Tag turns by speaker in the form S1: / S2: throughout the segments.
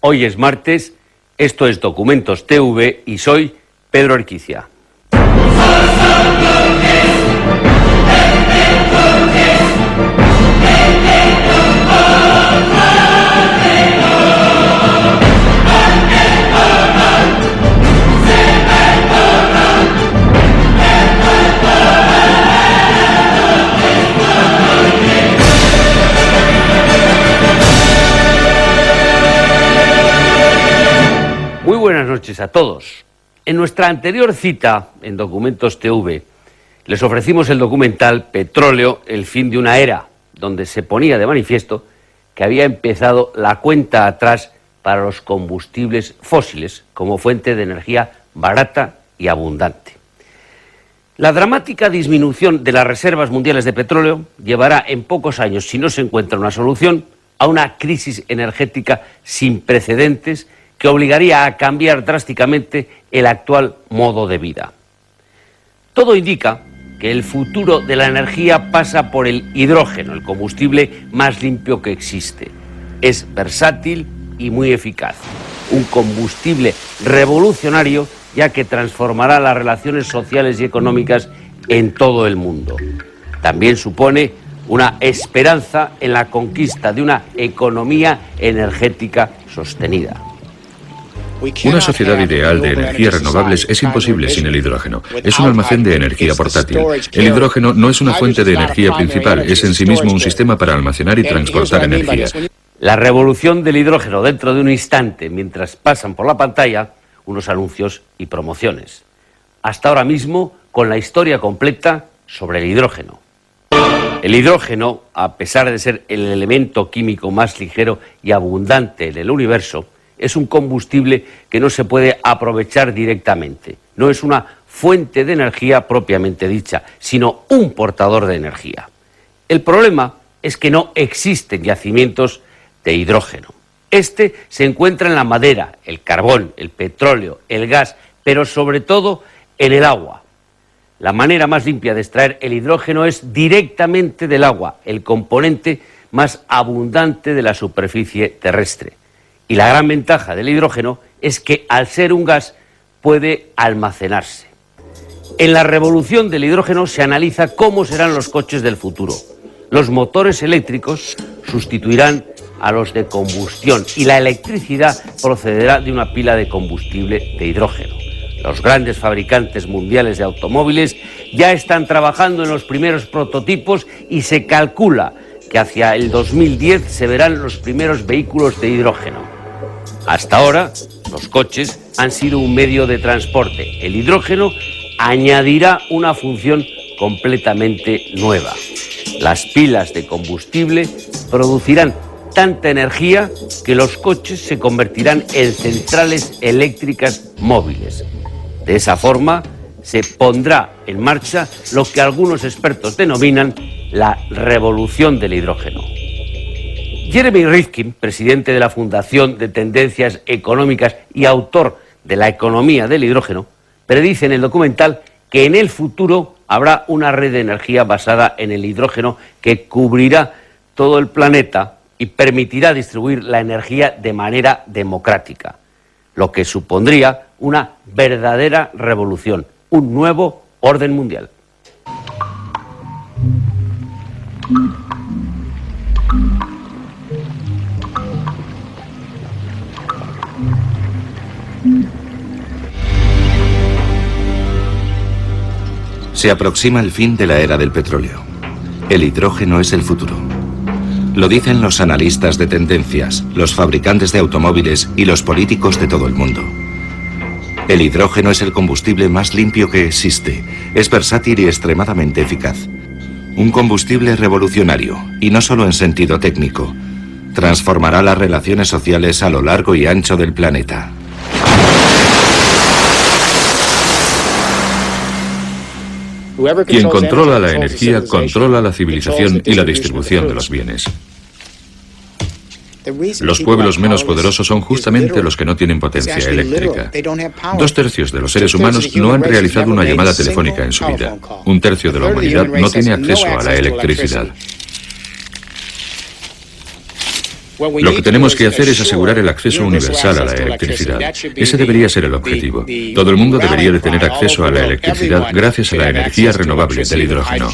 S1: Hoy es martes, esto es Documentos TV y soy Pedro Arquicia. Muy buenas noches a todos. En nuestra anterior cita en Documentos TV les ofrecimos el documental Petróleo, el fin de una era, donde se ponía de manifiesto que había empezado la cuenta atrás para los combustibles fósiles como fuente de energía barata y abundante. La dramática disminución de las reservas mundiales de petróleo llevará en pocos años, si no se encuentra una solución, a una crisis energética sin precedentes que obligaría a cambiar drásticamente el actual modo de vida. Todo indica que el futuro de la energía pasa por el hidrógeno, el combustible más limpio que existe. Es versátil y muy eficaz. Un combustible revolucionario, ya que transformará las relaciones sociales y económicas en todo el mundo. También supone una esperanza en la conquista de una economía energética sostenida.
S2: Una sociedad ideal de energías renovables es imposible sin el hidrógeno. Es un almacén de energía portátil. El hidrógeno no es una fuente de energía principal, es en sí mismo un sistema para almacenar y transportar energía.
S1: La revolución del hidrógeno dentro de un instante, mientras pasan por la pantalla unos anuncios y promociones. Hasta ahora mismo, con la historia completa sobre el hidrógeno. El hidrógeno, a pesar de ser el elemento químico más ligero y abundante en el universo, es un combustible que no se puede aprovechar directamente. No es una fuente de energía propiamente dicha, sino un portador de energía. El problema es que no existen yacimientos de hidrógeno. Este se encuentra en la madera, el carbón, el petróleo, el gas, pero sobre todo en el agua. La manera más limpia de extraer el hidrógeno es directamente del agua, el componente más abundante de la superficie terrestre. Y la gran ventaja del hidrógeno es que al ser un gas puede almacenarse. En la revolución del hidrógeno se analiza cómo serán los coches del futuro. Los motores eléctricos sustituirán a los de combustión y la electricidad procederá de una pila de combustible de hidrógeno. Los grandes fabricantes mundiales de automóviles ya están trabajando en los primeros prototipos y se calcula que hacia el 2010 se verán los primeros vehículos de hidrógeno. Hasta ahora, los coches han sido un medio de transporte. El hidrógeno añadirá una función completamente nueva. Las pilas de combustible producirán tanta energía que los coches se convertirán en centrales eléctricas móviles. De esa forma, se pondrá en marcha lo que algunos expertos denominan la revolución del hidrógeno. Jeremy Rifkin, presidente de la Fundación de Tendencias Económicas y autor de La economía del hidrógeno, predice en el documental que en el futuro habrá una red de energía basada en el hidrógeno que cubrirá todo el planeta y permitirá distribuir la energía de manera democrática, lo que supondría una verdadera revolución, un nuevo orden mundial.
S3: Se aproxima el fin de la era del petróleo. El hidrógeno es el futuro. Lo dicen los analistas de tendencias, los fabricantes de automóviles y los políticos de todo el mundo. El hidrógeno es el combustible más limpio que existe. Es versátil y extremadamente eficaz. Un combustible revolucionario, y no solo en sentido técnico. Transformará las relaciones sociales a lo largo y ancho del planeta.
S2: Quien controla la energía controla la civilización y la distribución de los bienes. Los pueblos menos poderosos son justamente los que no tienen potencia eléctrica. 2/3 de los seres humanos no han realizado una llamada telefónica en su vida. 1/3 de la humanidad no tiene acceso a la electricidad. Lo que tenemos que hacer es asegurar el acceso universal a la electricidad. Ese debería ser el objetivo. Todo el mundo debería de tener acceso a la electricidad gracias a la energía renovable del hidrógeno.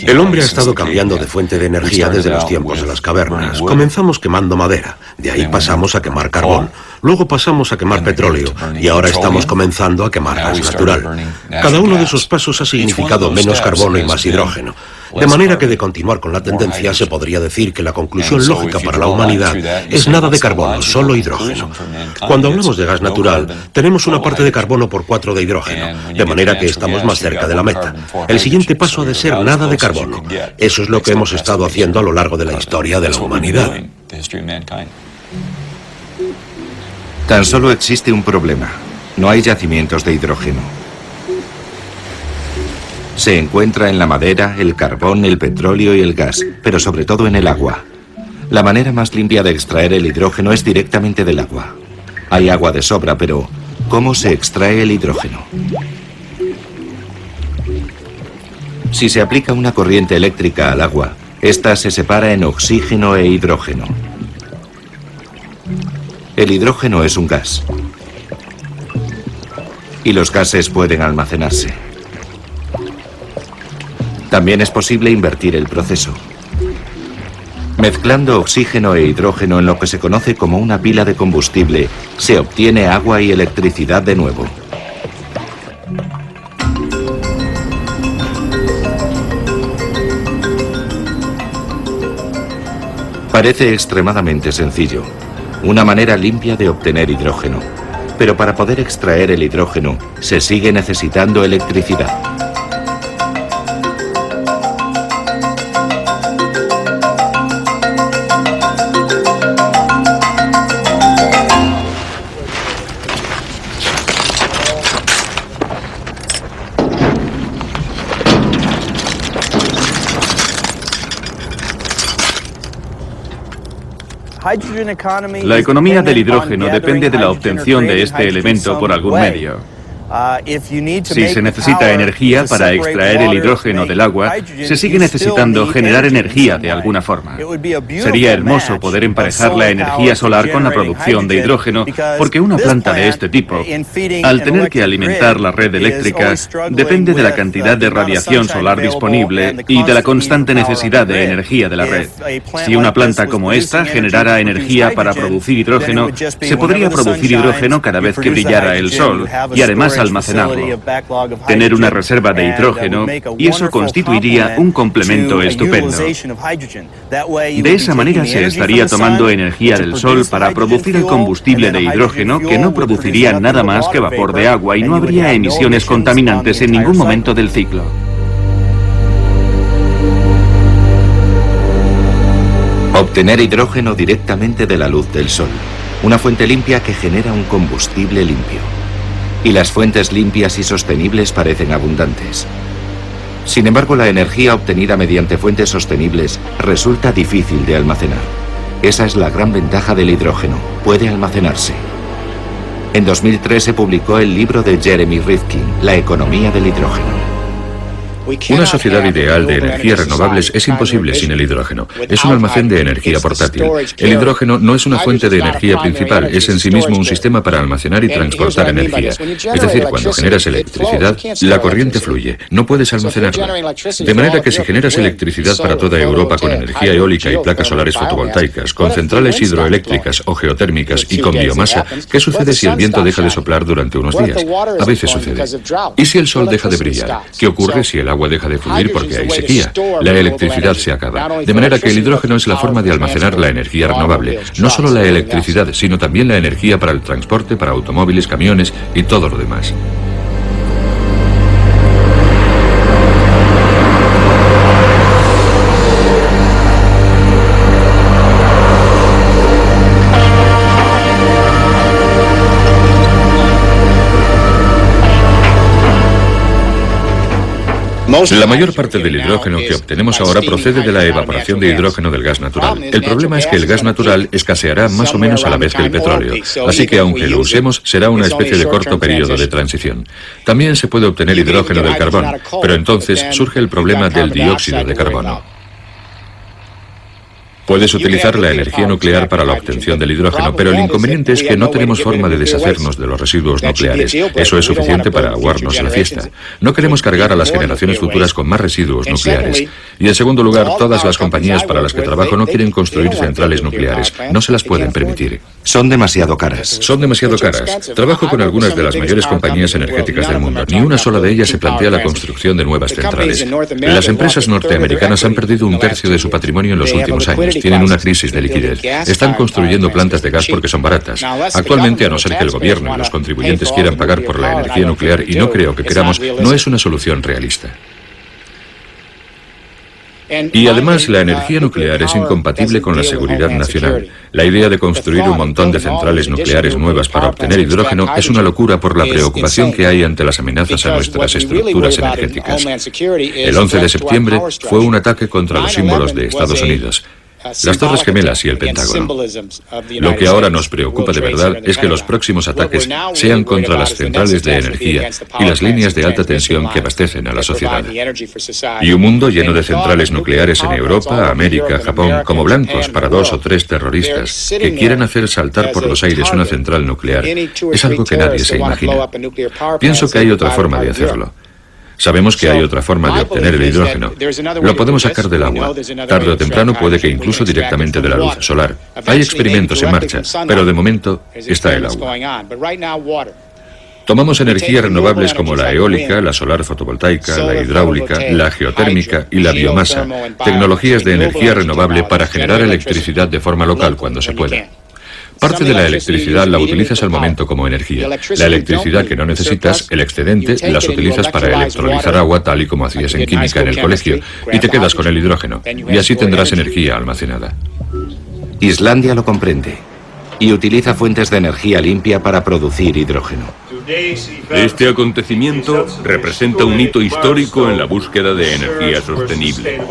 S4: El hombre ha estado cambiando de fuente de energía desde los tiempos de las cavernas. Comenzamos quemando madera, de ahí pasamos a quemar carbón, luego pasamos a quemar petróleo y ahora estamos comenzando a quemar gas natural. Cada uno de esos pasos ha significado menos carbono y más hidrógeno. De manera que de continuar con la tendencia se podría decir que la conclusión lógica para la humanidad es nada de carbono, solo hidrógeno. Cuando hablamos de gas natural, tenemos una parte de carbono por 4 de hidrógeno, de manera que estamos más cerca de la meta. El siguiente paso ha de ser nada de carbono. Eso es lo que hemos estado haciendo a lo largo de la historia de la humanidad.
S3: Tan solo existe un problema. No hay yacimientos de hidrógeno. Se encuentra en la madera, el carbón, el petróleo y el gas, pero sobre todo en el agua. La manera más limpia de extraer el hidrógeno es directamente del agua. Hay agua de sobra, pero ¿cómo se extrae el hidrógeno? Si se aplica una corriente eléctrica al agua, esta se separa en oxígeno e hidrógeno. El hidrógeno es un gas. Y los gases pueden almacenarse. También es posible invertir el proceso. Mezclando oxígeno e hidrógeno en lo que se conoce como una pila de combustible, se obtiene agua y electricidad de nuevo. Parece extremadamente sencillo, una manera limpia de obtener hidrógeno. Pero para poder extraer el hidrógeno, se sigue necesitando electricidad.
S5: La economía del hidrógeno depende de la obtención de este elemento por algún medio. Si se necesita energía para extraer el hidrógeno del agua, se sigue necesitando generar energía de alguna forma. Sería hermoso poder emparejar la energía solar con la producción de hidrógeno, porque una planta de este tipo, al tener que alimentar la red eléctrica, depende de la cantidad de radiación solar disponible y de la constante necesidad de energía de la red. Si una planta como esta generara energía para producir hidrógeno, se podría producir hidrógeno cada vez que brillara el sol y además almacenarlo, tener una reserva de hidrógeno, y eso constituiría un complemento estupendo. De esa manera se estaría tomando energía del sol para producir el combustible de hidrógeno, que no produciría nada más que vapor de agua y no habría emisiones contaminantes en ningún momento del ciclo.
S3: Obtener hidrógeno directamente de la luz del sol, una fuente limpia que genera un combustible limpio. Y las fuentes limpias y sostenibles parecen abundantes. Sin embargo, la energía obtenida mediante fuentes sostenibles resulta difícil de almacenar. Esa es la gran ventaja del hidrógeno, puede almacenarse. En 2003 se publicó el libro de Jeremy Rifkin, La economía del hidrógeno.
S2: Una sociedad ideal de energías renovables es imposible sin el hidrógeno. Es un almacén de energía portátil. El hidrógeno no es una fuente de energía principal, es en sí mismo un sistema para almacenar y transportar energía. Es decir, cuando generas electricidad, la corriente fluye, no puedes almacenarla. De manera que si generas electricidad para toda Europa con energía eólica y placas solares fotovoltaicas, con centrales hidroeléctricas o geotérmicas y con biomasa, ¿qué sucede si el viento deja de soplar durante unos días? A veces sucede. ¿Y si el sol deja de brillar? ¿Qué ocurre si el agua deja de fluir porque hay sequía? La electricidad se acaba. De manera que el hidrógeno es la forma de almacenar la energía renovable. No solo la electricidad, sino también la energía para el transporte, para automóviles, camiones y todo lo demás. La mayor parte del hidrógeno que obtenemos ahora procede de la evaporación de hidrógeno del gas natural. El problema es que el gas natural escaseará más o menos a la vez que el petróleo, así que aunque lo usemos, será una especie de corto periodo de transición. También se puede obtener hidrógeno del carbón, pero entonces surge el problema del dióxido de carbono. Puedes utilizar la energía nuclear para la obtención del hidrógeno, pero el inconveniente es que no tenemos forma de deshacernos de los residuos nucleares. Eso es suficiente para aguarnos la fiesta. No queremos cargar a las generaciones futuras con más residuos nucleares. Y en segundo lugar, todas las compañías para las que trabajo no quieren construir centrales nucleares. No se las pueden permitir.
S3: Son demasiado caras.
S2: Son demasiado caras. Trabajo con algunas de las mayores compañías energéticas del mundo. Ni una sola de ellas se plantea la construcción de nuevas centrales. Las empresas norteamericanas han perdido un tercio de su patrimonio en los últimos años. Tienen una crisis de liquidez. Están construyendo plantas de gas porque son baratas. Actualmente, a no ser que el gobierno y los contribuyentes quieran pagar por la energía nuclear, y no creo que queramos, no es una solución realista. Y además, la energía nuclear es incompatible con la seguridad nacional. La idea de construir un montón de centrales nucleares nuevas para obtener hidrógeno es una locura por la preocupación que hay ante las amenazas a nuestras estructuras energéticas. El 11 de septiembre fue un ataque contra los símbolos de Estados Unidos, las Torres Gemelas y el Pentágono. Lo que ahora nos preocupa de verdad es que los próximos ataques sean contra las centrales de energía y las líneas de alta tensión que abastecen a la sociedad. Y un mundo lleno de centrales nucleares en Europa, América, Japón, como blancos para 2 o 3 terroristas que quieran hacer saltar por los aires una central nuclear, es algo que nadie se imagina. Pienso que hay otra forma de hacerlo. Sabemos que hay otra forma de obtener el hidrógeno. Lo podemos sacar del agua. Tarde o temprano puede que incluso directamente de la luz solar. Hay experimentos en marcha, pero de momento está el agua. Tomamos energías renovables como la eólica, la solar fotovoltaica, la hidráulica, la geotérmica y la biomasa, tecnologías de energía renovable para generar electricidad de forma local cuando se pueda. Parte de la electricidad la utilizas al momento como energía. La electricidad que no necesitas, el excedente, las utilizas para electrolizar agua tal y como hacías en química en el colegio, y te quedas con el hidrógeno, y así tendrás energía almacenada.
S3: Islandia lo comprende y utiliza fuentes de energía limpia para producir hidrógeno.
S6: Este acontecimiento representa un hito histórico en la búsqueda de energía sostenible.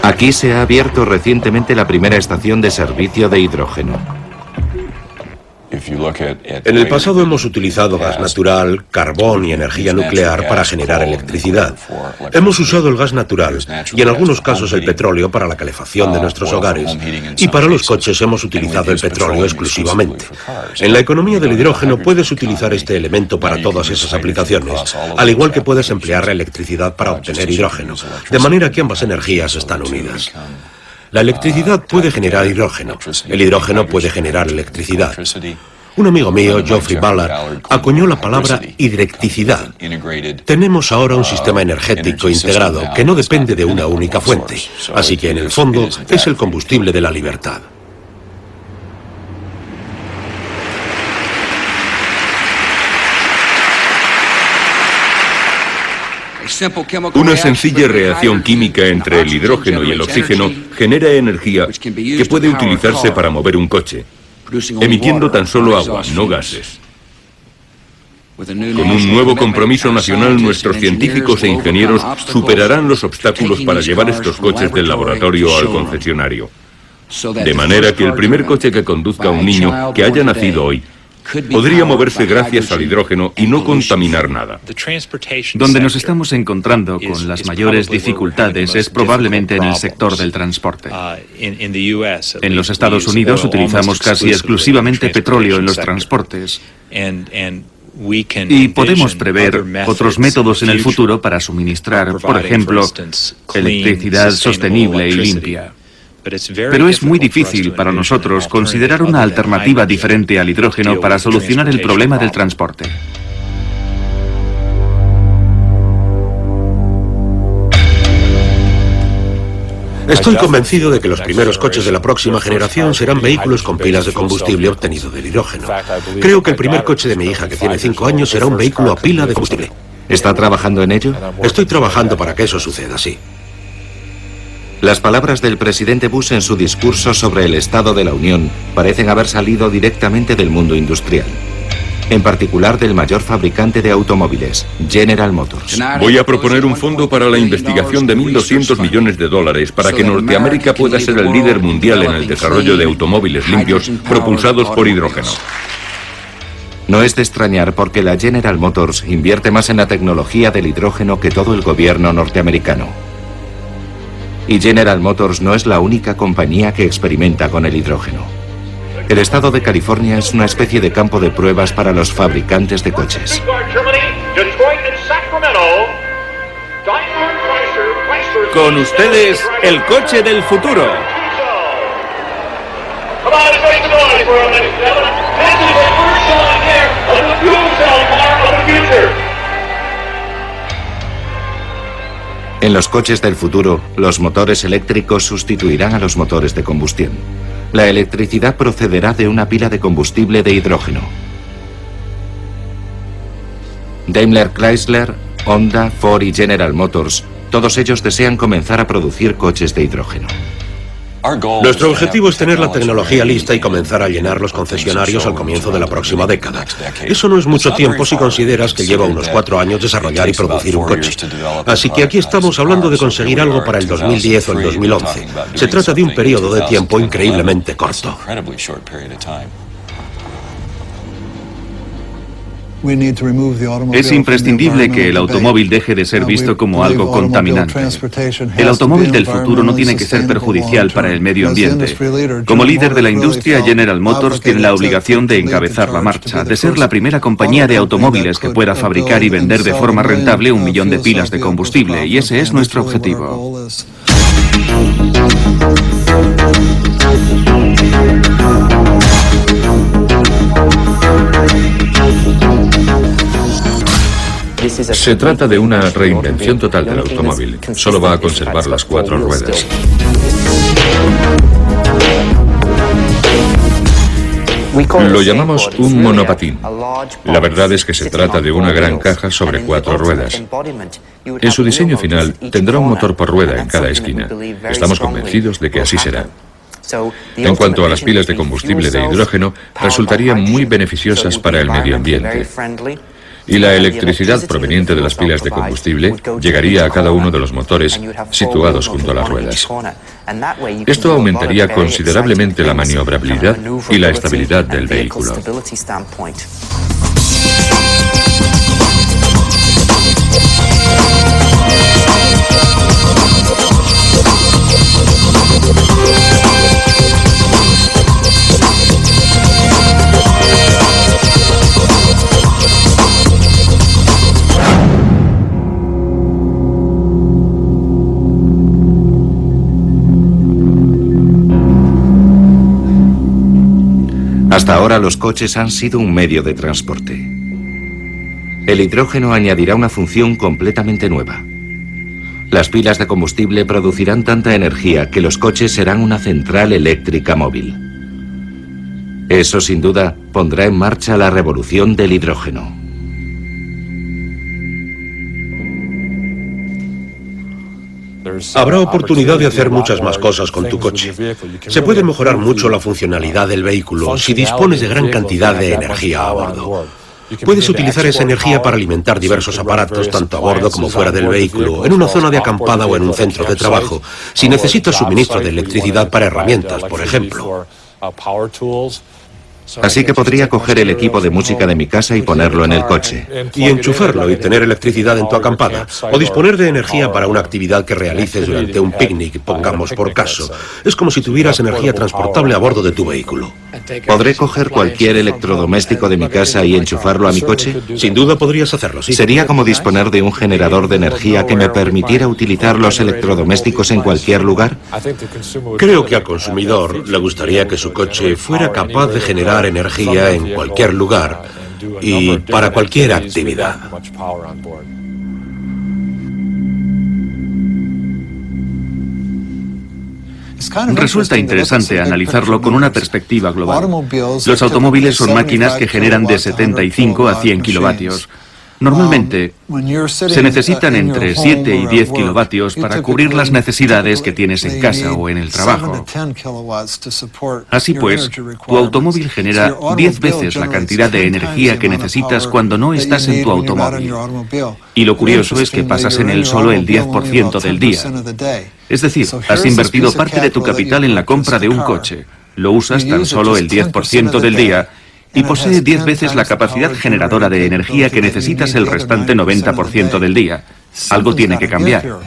S3: Aquí se ha abierto recientemente la primera estación de servicio de hidrógeno.
S4: En el pasado hemos utilizado gas natural, carbón y energía nuclear para generar electricidad. Hemos usado el gas natural y en algunos casos el petróleo para la calefacción de nuestros hogares. Y para los coches hemos utilizado el petróleo exclusivamente. En la economía del hidrógeno puedes utilizar este elemento para todas esas aplicaciones, al igual que puedes emplear la electricidad para obtener hidrógeno, de manera que ambas energías están unidas. La electricidad puede generar hidrógeno. El hidrógeno puede generar electricidad. Un amigo mío, Geoffrey Ballard, acuñó la palabra hidrecticidad. Tenemos ahora un sistema energético integrado que no depende de una única fuente. Así que, en el fondo, es el combustible de la libertad.
S6: Una sencilla reacción química entre el hidrógeno y el oxígeno genera energía que puede utilizarse para mover un coche, emitiendo tan solo agua, no gases. Con un nuevo compromiso nacional, nuestros científicos e ingenieros superarán los obstáculos para llevar estos coches del laboratorio al concesionario. De manera que el primer coche que conduzca a un niño que haya nacido hoy podría moverse gracias al hidrógeno y no contaminar nada.
S5: Donde nos estamos encontrando con las mayores dificultades es probablemente en el sector del transporte. En los Estados Unidos utilizamos casi exclusivamente petróleo en los transportes. Y podemos prever otros métodos en el futuro para suministrar, por ejemplo, electricidad sostenible y limpia. Pero es muy difícil para nosotros considerar una alternativa diferente al hidrógeno para solucionar el problema del transporte.
S4: Estoy convencido de que los primeros coches de la próxima generación serán vehículos con pilas de combustible obtenido del hidrógeno. Creo que el primer coche de mi hija, que tiene 5 años, será un vehículo a pila de combustible.
S3: ¿Está trabajando en ello?
S4: Estoy trabajando para que eso suceda, sí.
S3: Las palabras del presidente Bush en su discurso sobre el Estado de la Unión parecen haber salido directamente del mundo industrial, en particular del mayor fabricante de automóviles, General Motors.
S6: Voy a proponer un fondo para la investigación de $1.200 millones para que Norteamérica pueda ser el líder mundial en el desarrollo de automóviles limpios propulsados por hidrógeno.
S3: No es de extrañar porque la General Motors invierte más en la tecnología del hidrógeno que todo el gobierno norteamericano. Y General Motors no es la única compañía que experimenta con el hidrógeno. El estado de California es una especie de campo de pruebas para los fabricantes de coches.
S5: Con ustedes, el coche del futuro.
S3: En los coches del futuro, los motores eléctricos sustituirán a los motores de combustión. La electricidad procederá de una pila de combustible de hidrógeno. Daimler Chrysler, Honda, Ford y General Motors, todos ellos desean comenzar a producir coches de hidrógeno.
S4: Nuestro objetivo es tener la tecnología lista y comenzar a llenar los concesionarios al comienzo de la próxima década. Eso no es mucho tiempo si consideras que lleva unos 4 años desarrollar y producir un coche. Así que aquí estamos hablando de conseguir algo para el 2010 o el 2011. Se trata de un periodo de tiempo increíblemente corto.
S5: Es imprescindible que el automóvil deje de ser visto como algo contaminante. El automóvil del futuro no tiene que ser perjudicial para el medio ambiente. Como líder de la industria, General Motors tiene la obligación de encabezar la marcha, de ser la primera compañía de automóviles que pueda fabricar y vender de forma rentable 1 millón de pilas de combustible, y ese es nuestro objetivo.
S2: Se trata de una reinvención total del automóvil. Solo va a conservar las 4 ruedas. Lo llamamos un monopatín. La verdad es que se trata de una gran caja sobre 4 ruedas. En su diseño final tendrá un motor por rueda en cada esquina. Estamos convencidos de que así será. En cuanto a las pilas de combustible de hidrógeno, resultarían muy beneficiosas para el medio ambiente. Y la electricidad proveniente de las pilas de combustible llegaría a cada uno de los motores situados junto a las ruedas. Esto aumentaría considerablemente la maniobrabilidad y la estabilidad del vehículo.
S3: Hasta ahora los coches han sido un medio de transporte. El hidrógeno añadirá una función completamente nueva. Las pilas de combustible producirán tanta energía que los coches serán una central eléctrica móvil. Eso sin duda pondrá en marcha la revolución del hidrógeno.
S4: Habrá oportunidad de hacer muchas más cosas con tu coche. Se puede mejorar mucho la funcionalidad del vehículo si dispones de gran cantidad de energía a bordo. Puedes utilizar esa energía para alimentar diversos aparatos, tanto a bordo como fuera del vehículo, en una zona de acampada o en un centro de trabajo, si necesitas suministro de electricidad para herramientas, por ejemplo.
S3: Así que podría coger el equipo de música de mi casa y ponerlo en el coche.
S4: Y enchufarlo y tener electricidad en tu acampada. O disponer de energía para una actividad que realices durante un picnic, pongamos por caso. Es como si tuvieras energía transportable a bordo de tu vehículo.
S3: ¿Podré coger cualquier electrodoméstico de mi casa y enchufarlo a mi coche?
S4: Sin duda podrías hacerlo, sí.
S3: Sería como disponer de un generador de energía que me permitiera utilizar los electrodomésticos en cualquier lugar.
S4: Creo que al consumidor le gustaría que su coche fuera capaz de generar energía en cualquier lugar y para cualquier actividad.
S5: Resulta interesante analizarlo con una perspectiva global. Los automóviles son máquinas que generan de 75 a 100 kilovatios. Normalmente, se necesitan entre 7 y 10 kilovatios para cubrir las necesidades que tienes en casa o en el trabajo. Así pues, tu automóvil genera 10 veces la cantidad de energía que necesitas cuando no estás en tu automóvil. Y lo curioso es que pasas en él solo el 10% del día. Es decir, has invertido parte de tu capital en la compra de un coche. Lo usas tan solo el 10% del día y posee 10 veces la capacidad generadora de energía que necesitas el restante 90% del día. Algo tiene que cambiar.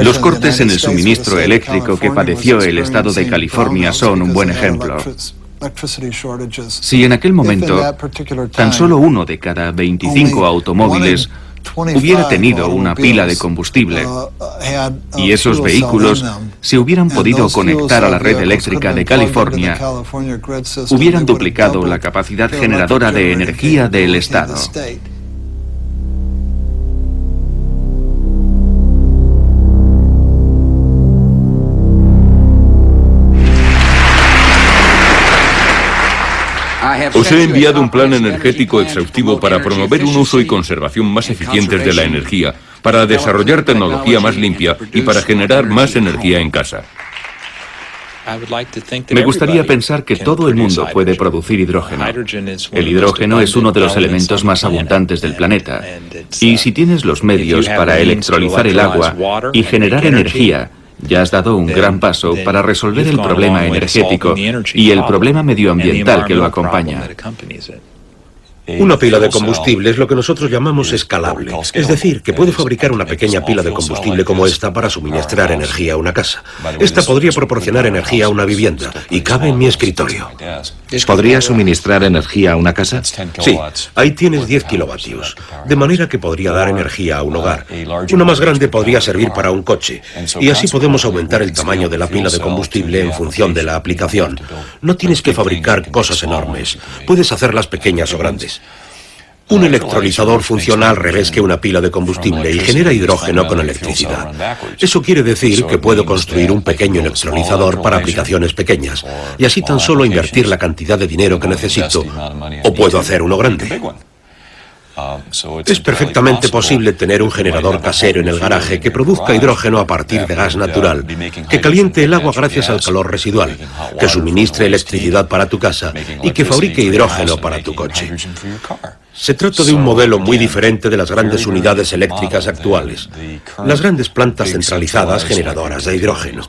S5: Los cortes en el suministro eléctrico que padeció el estado de California son un buen ejemplo. Si en aquel momento tan solo uno de cada 25 automóviles hubiera tenido una pila de combustible y esos vehículos se hubieran podido conectar a la red eléctrica de California, hubieran duplicado la capacidad generadora de energía del estado.
S6: Os he enviado un plan energético exhaustivo para promover un uso y conservación más eficientes de la energía, para desarrollar tecnología más limpia y para generar más energía en casa.
S5: Me gustaría pensar que todo el mundo puede producir hidrógeno. El hidrógeno es uno de los elementos más abundantes del planeta. Y si tienes los medios para electrolizar el agua y generar energía, ya has dado un gran paso para resolver el problema energético y el problema medioambiental que lo acompaña.
S4: Una pila de combustible es lo que nosotros llamamos escalable, es decir, que puede fabricar una pequeña pila de combustible como esta para suministrar energía a una casa. Esta podría proporcionar energía a una vivienda y cabe en mi escritorio.
S3: ¿Podría suministrar energía a una casa?
S4: Sí, ahí tienes 10 kilovatios, de manera que podría dar energía a un hogar. Una más grande podría servir para un coche, y así podemos aumentar el tamaño de la pila de combustible en función de la aplicación. No tienes que fabricar cosas enormes, puedes hacerlas pequeñas o grandes. Un electrolizador funciona al revés que una pila de combustible y genera hidrógeno con electricidad. Eso quiere decir que puedo construir un pequeño electrolizador para aplicaciones pequeñas y así tan solo invertir la cantidad de dinero que necesito, o puedo hacer uno grande. Es perfectamente posible tener un generador casero en el garaje que produzca hidrógeno a partir de gas natural, que caliente el agua gracias al calor residual, que suministre electricidad para tu casa y que fabrique hidrógeno para tu coche. Se trata de un modelo muy diferente de las grandes unidades eléctricas actuales, las grandes plantas centralizadas generadoras de hidrógeno.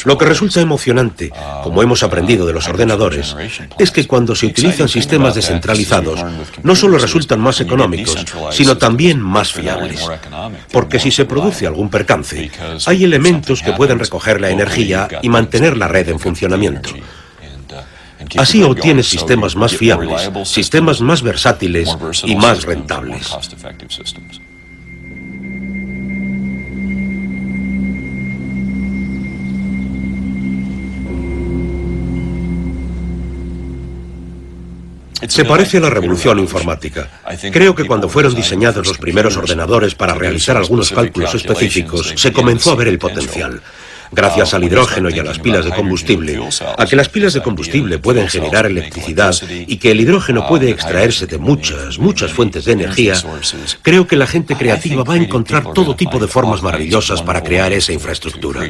S4: Lo que resulta emocionante, como hemos aprendido de los ordenadores, es que cuando se utilizan sistemas descentralizados, no solo resultan más económicos, sino también más fiables. Porque si se produce algún percance, hay elementos que pueden recoger la energía y mantener la red en funcionamiento. Así obtienes sistemas más fiables, sistemas más versátiles y más rentables. Se parece a la revolución informática. Creo que cuando fueron diseñados los primeros ordenadores para realizar algunos cálculos específicos, se comenzó a ver el potencial. Gracias al hidrógeno y a las pilas de combustible, a que las pilas de combustible pueden generar electricidad y que el hidrógeno puede extraerse de muchas fuentes de energía, creo que la gente creativa va a encontrar todo tipo de formas maravillosas para crear esa infraestructura.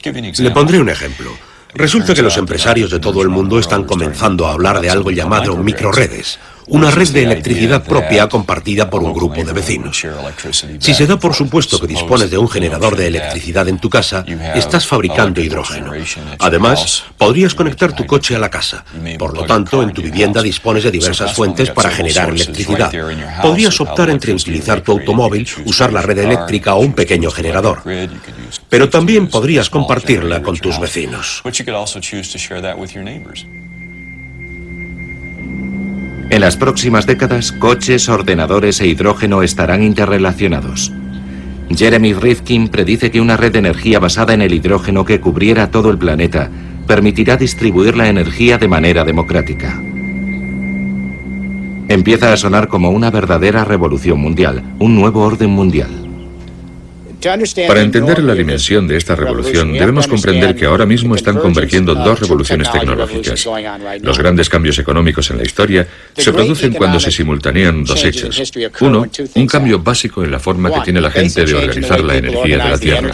S4: Le pondré un ejemplo. Resulta que los empresarios de todo el mundo están comenzando a hablar de algo llamado microredes, una red de electricidad propia compartida por un grupo de vecinos. Si se da por supuesto que dispones de un generador de electricidad en tu casa, estás fabricando hidrógeno. Además, podrías conectar tu coche a la casa. Por lo tanto, en tu vivienda dispones de diversas fuentes para generar electricidad. Podrías optar entre utilizar tu automóvil, usar la red eléctrica o un pequeño generador. Pero también podrías compartirla con tus vecinos.
S3: En las próximas décadas, coches, ordenadores e hidrógeno estarán interrelacionados. Jeremy Rifkin predice que una red de energía basada en el hidrógeno que cubriera todo el planeta permitirá distribuir la energía de manera democrática. Empieza a sonar como una verdadera revolución mundial, un nuevo orden mundial.
S2: Para entender la dimensión de esta revolución, debemos comprender que ahora mismo están convergiendo dos revoluciones tecnológicas. Los grandes cambios económicos en la historia se producen cuando se simultanean dos hechos. Uno, un cambio básico en la forma que tiene la gente de organizar la energía de la Tierra.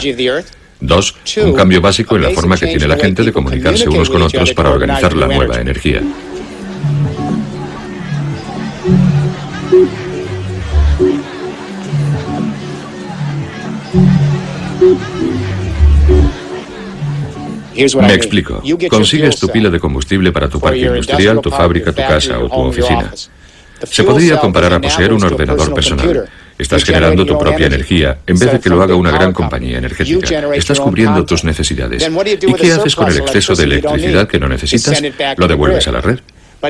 S2: Dos, un cambio básico en la forma que tiene la gente de comunicarse unos con otros para organizar la nueva energía. Me explico. Consigues tu pila de combustible para tu parque industrial, tu fábrica, tu casa o tu oficina. Se podría comparar a poseer un ordenador personal. Estás generando tu propia energía, en vez de que lo haga una gran compañía energética. Estás cubriendo tus necesidades. ¿Y qué haces con el exceso de electricidad que no necesitas? Lo devuelves a la red.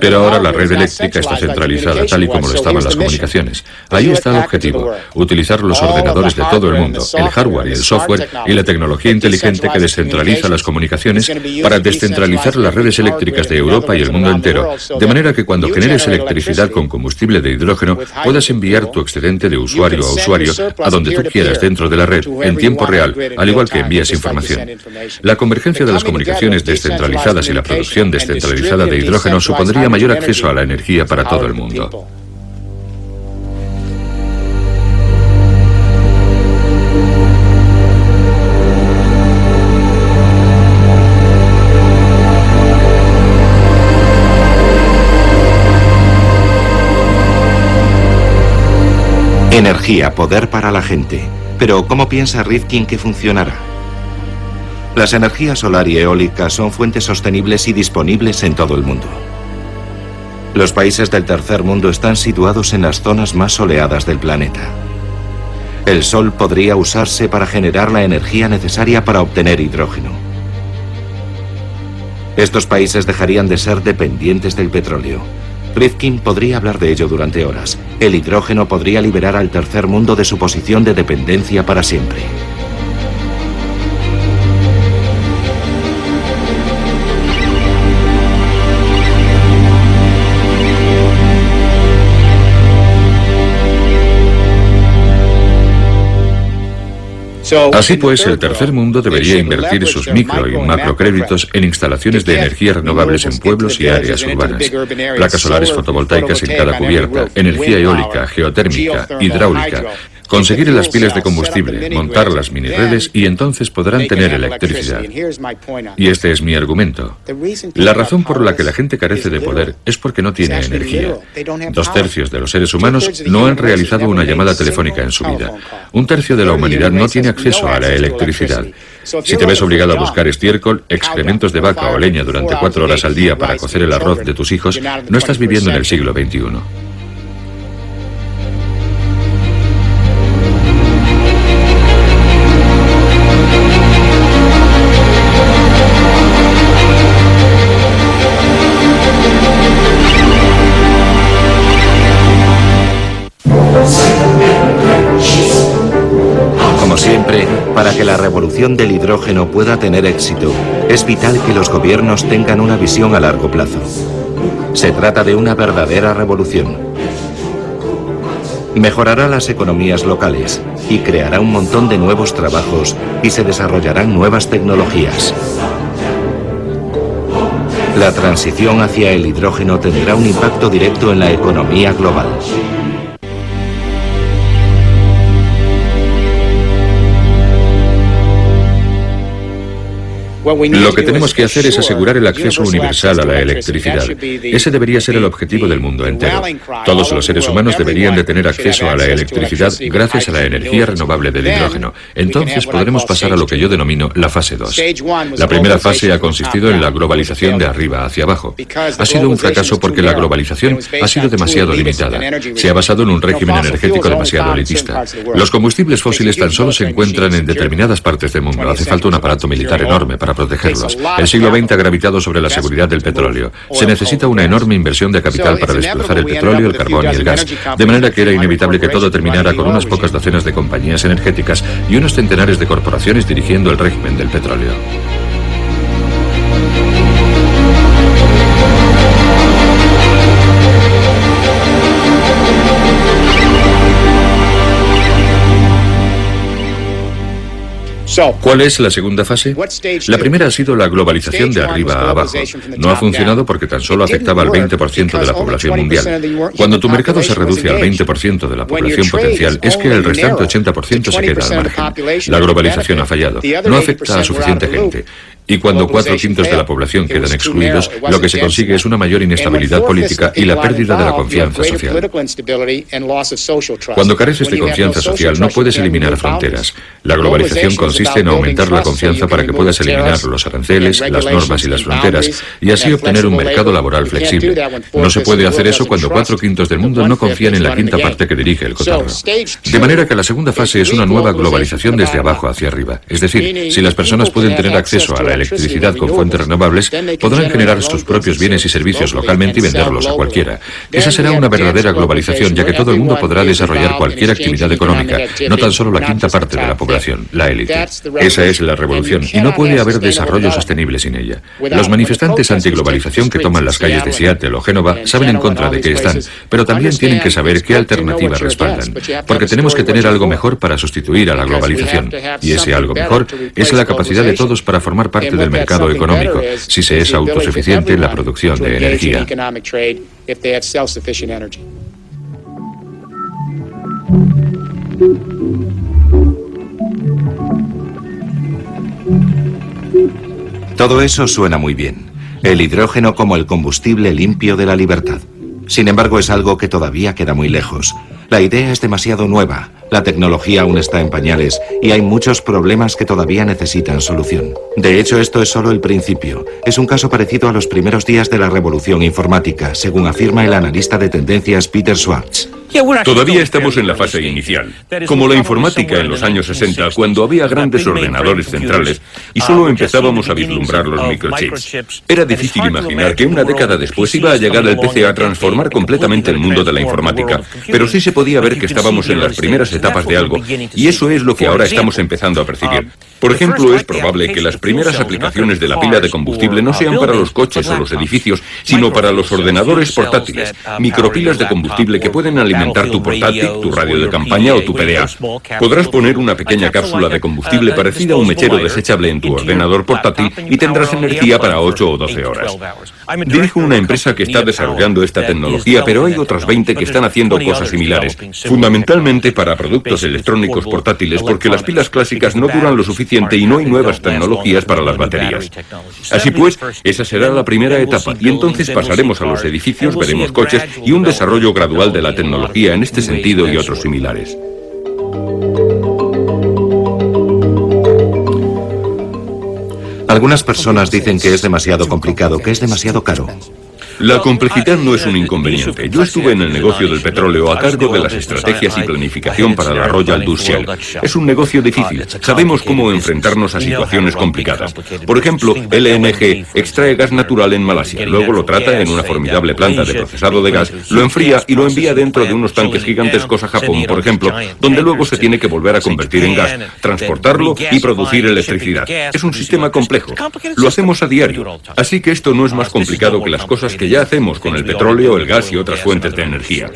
S2: Pero ahora la red eléctrica está centralizada tal y como lo estaban las comunicaciones. Ahí está el objetivo, utilizar los ordenadores de todo el mundo, el hardware y el software y la tecnología inteligente que descentraliza las comunicaciones para descentralizar las redes eléctricas de Europa y el mundo entero, de manera que cuando generes electricidad con combustible de hidrógeno puedas enviar tu excedente de usuario a usuario a donde tú quieras dentro de la red, en tiempo real, al igual que envías información. La convergencia de las comunicaciones descentralizadas y la producción descentralizada de hidrógeno supondría mayor acceso a la energía para todo el mundo.
S3: Energía, poder para la gente. Pero ¿cómo piensa Rifkin que funcionará? Las energías solar y eólica son fuentes sostenibles y disponibles en todo el mundo. Los países del tercer mundo están situados en las zonas más soleadas del planeta. El sol podría usarse para generar la energía necesaria para obtener hidrógeno. Estos países dejarían de ser dependientes del petróleo. Rifkin podría hablar de ello durante horas. El hidrógeno podría liberar al tercer mundo de su posición de dependencia para siempre.
S2: Así pues, el tercer mundo debería invertir sus micro y macrocréditos en instalaciones de energías renovables en pueblos y áreas urbanas, placas solares fotovoltaicas en cada cubierta, energía eólica, geotérmica, hidráulica, conseguir las pilas de combustible, montar las miniredes y entonces podrán tener electricidad. Y este es mi argumento. La razón por la que la gente carece de poder es porque no tiene energía. 2/3 de los seres humanos no han realizado una llamada telefónica en su vida. 1/3 de la humanidad no tiene acceso a la electricidad. Si te ves obligado a buscar estiércol, excrementos de vaca o leña durante 4 horas al día para cocer el arroz de tus hijos, no estás viviendo en el siglo XXI.
S3: Para que la revolución del hidrógeno pueda tener éxito, es vital que los gobiernos tengan una visión a largo plazo. Se trata de una verdadera revolución. Mejorará las economías locales y creará un montón de nuevos trabajos y se desarrollarán nuevas tecnologías. La transición hacia el hidrógeno tendrá un impacto directo en la economía global.
S2: Lo que tenemos que hacer es asegurar el acceso universal a la electricidad. Ese debería ser el objetivo del mundo entero. Todos los seres humanos deberían de tener acceso a la electricidad gracias a la energía renovable del hidrógeno. Entonces podremos pasar a lo que yo denomino la fase 2. La primera fase ha consistido en la globalización de arriba hacia abajo. Ha sido un fracaso porque la globalización ha sido demasiado limitada. Se ha basado en un régimen energético demasiado elitista. Los combustibles fósiles tan solo se encuentran en determinadas partes del mundo. Hace falta un aparato militar enorme para protegerlos. El siglo XX ha gravitado sobre la seguridad del petróleo. Se necesita una enorme inversión de capital para desplazar el petróleo, el carbón y el gas, de manera que era inevitable que todo terminara con unas pocas docenas de compañías energéticas y unos centenares de corporaciones dirigiendo el régimen del petróleo. ¿Cuál es la segunda fase? La primera ha sido la globalización de arriba a abajo. No ha funcionado porque tan solo afectaba al 20% de la población mundial. Cuando tu mercado se reduce al 20% de la población potencial, es que el restante 80% se queda al margen. La globalización ha fallado. No afecta a suficiente gente. Y cuando 4/5 de la población quedan excluidos, lo que se consigue es una mayor inestabilidad política y la pérdida de la confianza social. Cuando careces de confianza social, no puedes eliminar fronteras. La globalización consiste en aumentar la confianza para que puedas eliminar los aranceles, las normas y las fronteras, y así obtener un mercado laboral flexible. No se puede hacer eso cuando 4/5 del mundo no confían en la quinta parte que dirige el cotarro. De manera que la segunda fase es una nueva globalización desde abajo hacia arriba. Es decir, si las personas pueden tener acceso a la electricidad con fuentes renovables, podrán generar sus propios bienes y servicios localmente y venderlos a cualquiera. Esa será una verdadera globalización, ya que todo el mundo podrá desarrollar cualquier actividad económica, no tan solo la quinta parte de la población, la élite. Esa es la revolución, y no puede haber desarrollo sostenible sin ella. Los manifestantes antiglobalización que toman las calles de Seattle o Génova saben en contra de qué están, pero también tienen que saber qué alternativas respaldan, porque tenemos que tener algo mejor para sustituir a la globalización, y ese algo mejor es la capacidad de todos para formar parte del mercado económico, si se es autosuficiente en la producción de energía.
S3: Todo eso suena muy bien. El hidrógeno como el combustible limpio de la libertad. Sin embargo, es algo que todavía queda muy lejos. La idea es demasiado nueva, la tecnología aún está en pañales y hay muchos problemas que todavía necesitan solución. De hecho, esto es solo el principio. Es un caso parecido a los primeros días de la revolución informática, según afirma el analista de tendencias Peter Schwartz.
S6: Todavía estamos en la fase inicial, como la informática en los años 60, cuando había grandes ordenadores centrales y solo empezábamos a vislumbrar los microchips. Era difícil imaginar que una década después iba a llegar el PC a transformar completamente el mundo de la informática, pero sí se podía ver que estábamos en las primeras etapas de algo, y eso es lo que ahora estamos empezando a percibir. Por ejemplo, es probable que las primeras aplicaciones de la pila de combustible no sean para los coches o los edificios, sino para los ordenadores portátiles, micropilas de combustible que pueden alimentar tu portátil, tu radio de campaña o tu PDA. Podrás poner una pequeña cápsula de combustible parecida a un mechero desechable en tu ordenador portátil y tendrás energía para 8 o 12 horas. Dirijo una empresa que está desarrollando esta tecnología, pero hay otras 20 que están haciendo cosas similares, fundamentalmente para productos electrónicos portátiles, porque las pilas clásicas no duran lo suficiente y no hay nuevas tecnologías para las baterías. Así pues, esa será la primera etapa, y entonces pasaremos a los edificios, veremos coches y un desarrollo gradual de la tecnología en este sentido y otros similares.
S3: Algunas personas dicen que es demasiado complicado, que es demasiado caro.
S6: La complejidad no es un inconveniente. Yo estuve en el negocio del petróleo a cargo de las estrategias y planificación para la Royal Dutch Shell. Es un negocio difícil. Sabemos cómo enfrentarnos a situaciones complicadas. Por ejemplo, LNG extrae gas natural en Malasia, luego lo trata en una formidable planta de procesado de gas, lo enfría y lo envía dentro de unos tanques gigantescos a Japón, por ejemplo, donde luego se tiene que volver a convertir en gas, transportarlo y producir electricidad. Es un sistema complejo. Lo hacemos a diario. Así que esto no es más complicado que las cosas que ya hacemos con el petróleo, el gas y otras fuentes de energía.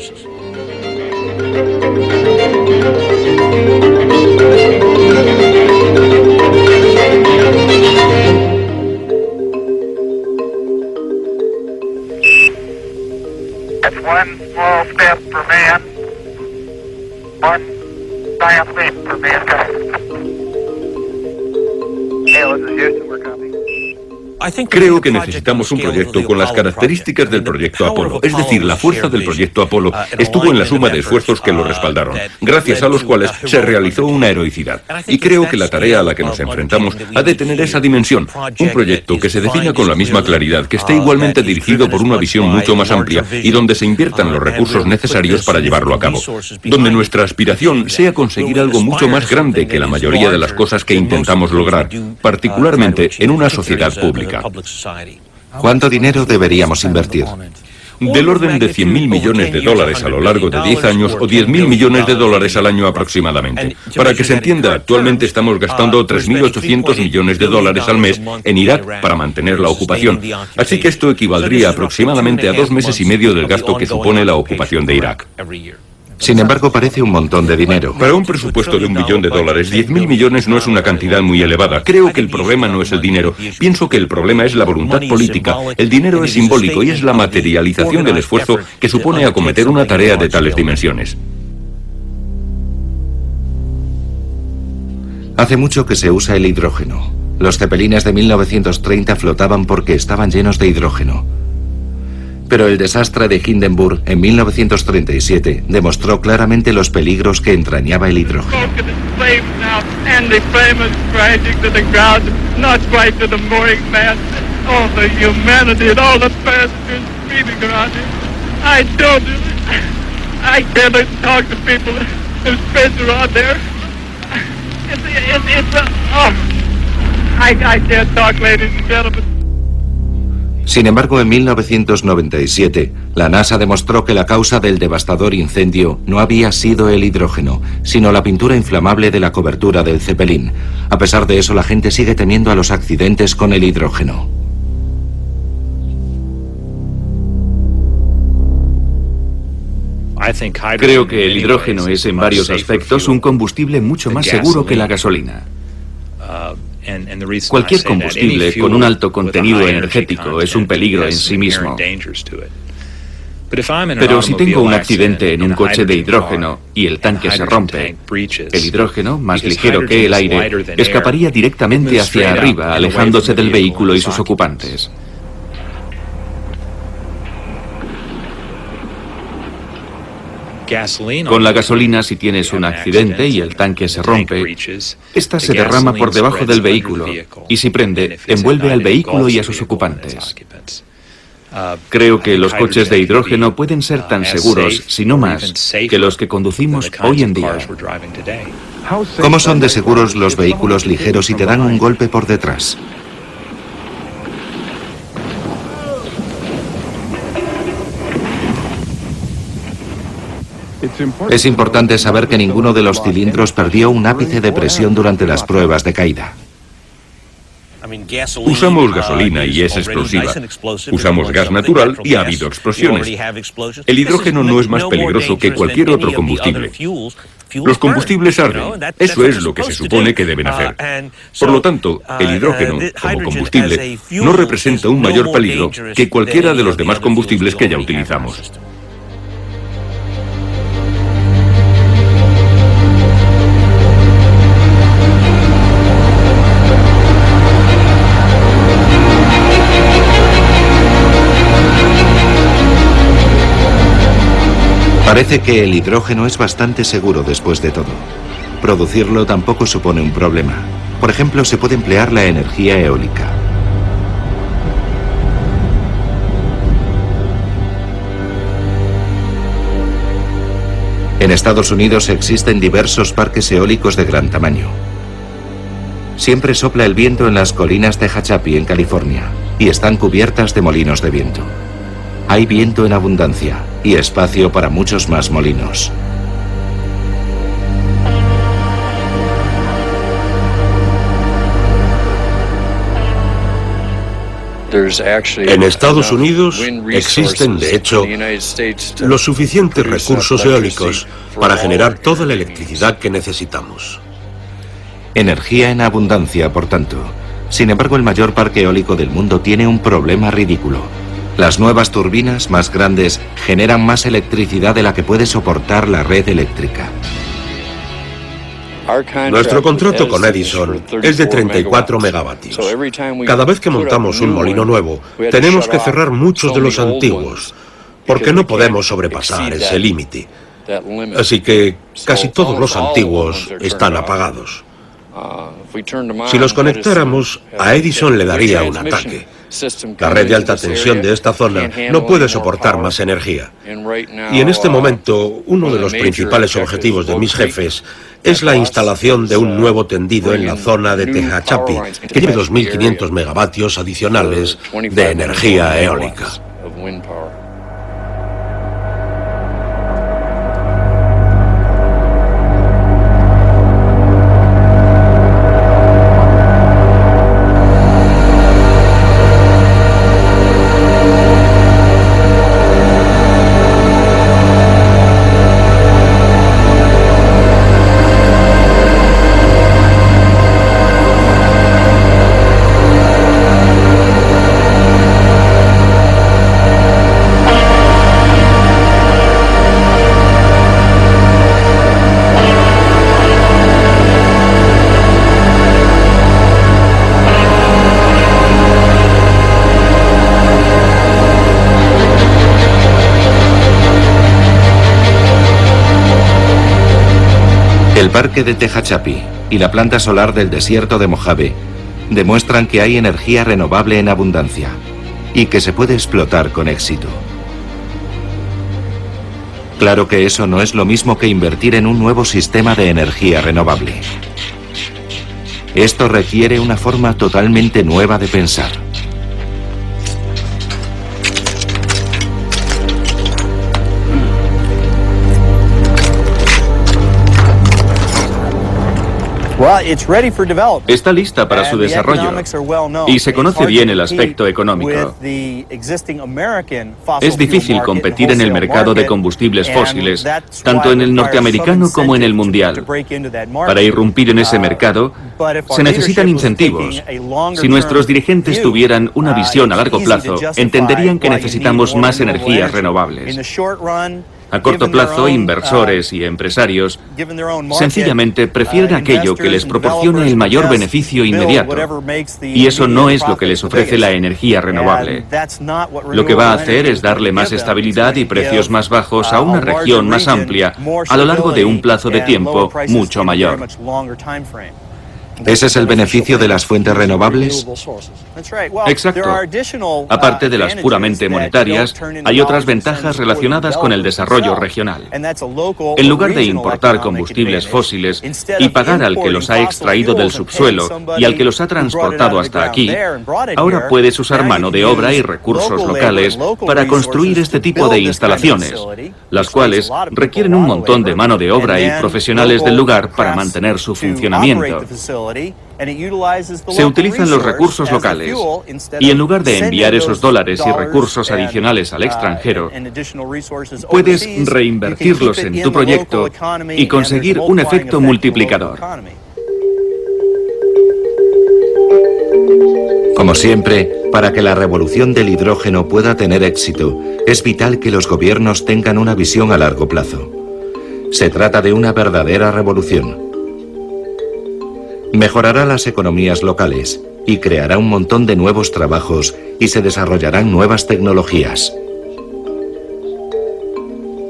S7: That's one small step for man, one giant leap for mankind. Hey, this is Houston, we're coming.
S6: Creo que necesitamos un proyecto con las características del proyecto Apolo, es decir, la fuerza del proyecto Apolo estuvo en la suma de esfuerzos que lo respaldaron, gracias a los cuales se realizó una heroicidad. Y creo que la tarea a la que nos enfrentamos ha de tener esa dimensión, un proyecto que se defina con la misma claridad, que esté igualmente dirigido por una visión mucho más amplia y donde se inviertan los recursos necesarios para llevarlo a cabo, donde nuestra aspiración sea conseguir algo mucho más grande que la mayoría de las cosas que intentamos lograr, particularmente en una sociedad pública.
S3: ¿Cuánto dinero deberíamos invertir?
S6: Del orden de 100.000 millones de dólares a lo largo de 10 años o 10.000 millones de dólares al año aproximadamente. Para que se entienda, actualmente estamos gastando 3.800 millones de dólares al mes en Irak para mantener la ocupación. Así que esto equivaldría aproximadamente a 2 meses y medio del gasto que supone la ocupación de Irak.
S3: Sin embargo, parece un montón de dinero.
S6: Para un presupuesto de $1 billón, 10.000 millones no es una cantidad muy elevada. Creo que el problema no es el dinero. Pienso que el problema es la voluntad política. El dinero es simbólico y es la materialización del esfuerzo que supone acometer una tarea de tales dimensiones.
S3: Hace mucho que se usa el hidrógeno. Los cepelines de 1930 flotaban porque estaban llenos de hidrógeno. Pero el desastre de Hindenburg en 1937 demostró claramente los peligros que entrañaba el hidrógeno. Sin embargo, en 1997, la NASA demostró que la causa del devastador incendio no había sido el hidrógeno, sino la pintura inflamable de la cobertura del Zeppelin. A pesar de eso, la gente sigue temiendo a los accidentes con el hidrógeno.
S5: Creo que el hidrógeno es en varios aspectos un combustible mucho más seguro que la gasolina. Cualquier combustible con un alto contenido energético es un peligro en sí mismo. Pero si tengo un accidente en un coche de hidrógeno y el tanque se rompe, el hidrógeno, más ligero que el aire, escaparía directamente hacia arriba, alejándose del vehículo y sus ocupantes. Con la gasolina, si tienes un accidente y el tanque se rompe, esta se derrama por debajo del vehículo y si prende, envuelve al vehículo y a sus ocupantes. Creo que los coches de hidrógeno pueden ser tan seguros, si no más, que los que conducimos hoy en día.
S3: ¿Cómo son de seguros los vehículos ligeros si te dan un golpe por detrás? Es importante saber que ninguno de los cilindros perdió un ápice de presión durante las pruebas de caída.
S6: Usamos gasolina y es explosiva. Usamos gas natural y ha habido explosiones. El hidrógeno no es más peligroso que cualquier otro combustible. Los combustibles arden. Eso es lo que se supone que deben hacer. Por lo tanto, el hidrógeno, como combustible, no representa un mayor peligro que cualquiera de los demás combustibles que ya utilizamos.
S3: Parece que el hidrógeno es bastante seguro después de todo. Producirlo tampoco supone un problema. Por ejemplo, se puede emplear la energía eólica. En Estados Unidos existen diversos parques eólicos de gran tamaño. Siempre sopla el viento en las colinas de Tehachapi, en California, y están cubiertas de molinos de viento. Hay viento en abundancia y espacio para muchos más molinos.
S4: En Estados Unidos existen, de hecho, los suficientes recursos eólicos para generar toda la electricidad que necesitamos.
S3: Energía en abundancia, por tanto. Sin embargo, el mayor parque eólico del mundo tiene un problema ridículo. Las nuevas turbinas más grandes generan más electricidad de la que puede soportar la red eléctrica.
S4: Nuestro contrato con Edison es de 34 megavatios. Cada vez que montamos un molino nuevo, tenemos que cerrar muchos de los antiguos, porque no podemos sobrepasar ese límite. Así que casi todos los antiguos están apagados. Si los conectáramos, a Edison le daría un ataque. La red de alta tensión de esta zona no puede soportar más energía. Y en este momento, uno de los principales objetivos de mis jefes es la instalación de un nuevo tendido en la zona de Tehachapi, que lleve 2.500 megavatios adicionales de energía eólica.
S3: El parque de Tehachapi y la planta solar del desierto de Mojave demuestran que hay energía renovable en abundancia y que se puede explotar con éxito. Claro que eso no es lo mismo que invertir en un nuevo sistema de energía renovable. Esto requiere una forma totalmente nueva de pensar.
S5: Está lista para su desarrollo y se conoce bien el aspecto económico. Es difícil competir en el mercado de combustibles fósiles, tanto en el norteamericano como en el mundial. Para irrumpir en ese mercado, se necesitan incentivos. Si nuestros dirigentes tuvieran una visión a largo plazo, entenderían que necesitamos más energías renovables. A corto plazo, inversores y empresarios sencillamente prefieren aquello que les proporcione el mayor beneficio inmediato. Y eso no es lo que les ofrece la energía renovable. Lo que va a hacer es darle más estabilidad y precios más bajos a una región más amplia a lo largo de un plazo de tiempo mucho mayor.
S3: ¿Ese es el beneficio de las fuentes renovables?
S5: Exacto. Aparte de las puramente monetarias, hay otras ventajas relacionadas con el desarrollo regional. En lugar de importar combustibles fósiles y pagar al que los ha extraído del subsuelo y al que los ha transportado hasta aquí, ahora puedes usar mano de obra y recursos locales para construir este tipo de instalaciones, las cuales requieren un montón de mano de obra y profesionales del lugar para mantener su funcionamiento. Se utilizan los recursos locales y en lugar de enviar esos dólares y recursos adicionales al extranjero, puedes reinvertirlos en tu proyecto y conseguir un efecto multiplicador.
S3: Como siempre, para que la revolución del hidrógeno pueda tener éxito, es vital que los gobiernos tengan una visión a largo plazo. Se trata de una verdadera revolución. Mejorará las economías locales y creará un montón de nuevos trabajos y se desarrollarán nuevas tecnologías.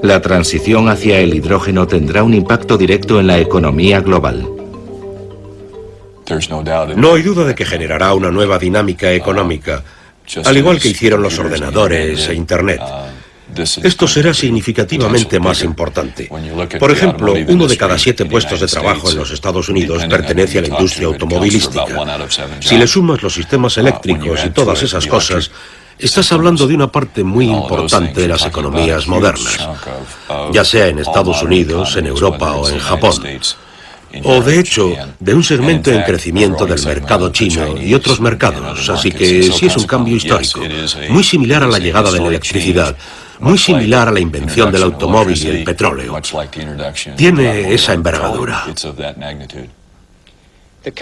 S3: La transición hacia el hidrógeno tendrá un impacto directo en la economía global.
S4: No hay duda de que generará una nueva dinámica económica, al igual que hicieron los ordenadores e Internet. Esto será significativamente más importante. Por ejemplo, 1 de cada 7 puestos de trabajo en los Estados Unidos pertenece a la industria automovilística. Si le sumas los sistemas eléctricos y todas esas cosas, estás hablando de una parte muy importante de las economías modernas, ya sea en Estados Unidos, en Europa o en Japón. O de hecho, de un segmento en crecimiento del mercado chino y otros mercados, así que sí es un cambio histórico, muy similar a la llegada de la electricidad, muy similar a la invención del automóvil y el petróleo. Tiene esa envergadura.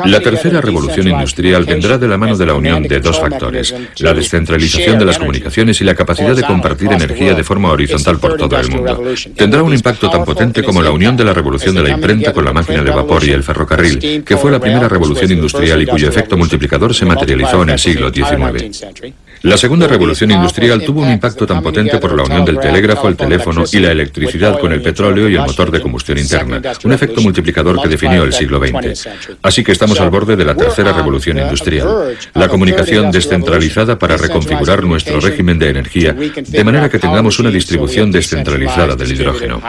S2: La tercera revolución industrial vendrá de la mano de la unión de dos factores: la descentralización de las comunicaciones y la capacidad de compartir energía de forma horizontal por todo el mundo. Tendrá un impacto tan potente como la unión de la revolución de la imprenta con la máquina de vapor y el ferrocarril, que fue la primera revolución industrial y cuyo efecto multiplicador se materializó en el siglo XIX. La segunda revolución industrial tuvo un impacto tan potente por la unión del telégrafo, el teléfono y la electricidad con el petróleo y el motor de combustión interna, un efecto multiplicador que definió el siglo XX. Así que estamos al borde de la tercera revolución industrial, la comunicación descentralizada para reconfigurar nuestro régimen de energía, de manera que tengamos una distribución descentralizada del hidrógeno.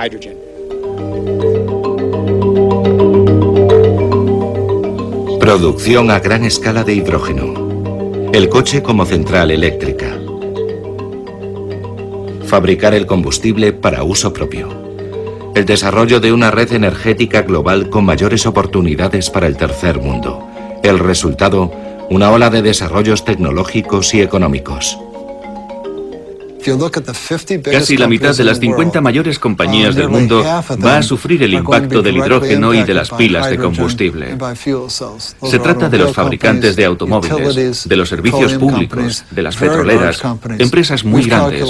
S3: Producción a gran escala de hidrógeno. El coche como central eléctrica. Fabricar el combustible para uso propio. El desarrollo de una red energética global con mayores oportunidades para el tercer mundo. El resultado, una ola de desarrollos tecnológicos y económicos.
S5: Casi la mitad de las 50 mayores compañías del mundo va a sufrir el impacto del hidrógeno y de las pilas de combustible. Se trata de los fabricantes de automóviles, de los servicios públicos, de las petroleras, empresas muy grandes.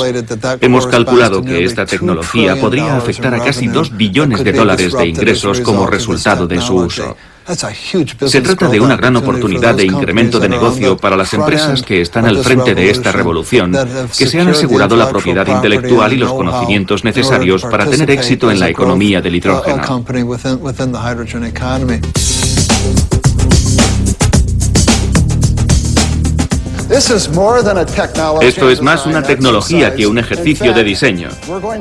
S5: Hemos calculado que esta tecnología podría afectar a casi $2 billones de ingresos como resultado de su uso. Se trata de una gran oportunidad de incremento de negocio para las empresas que están al frente de esta revolución, que se han asegurado la propiedad intelectual y los conocimientos necesarios para tener éxito en la economía del hidrógeno. Esto es más una tecnología que un ejercicio de diseño.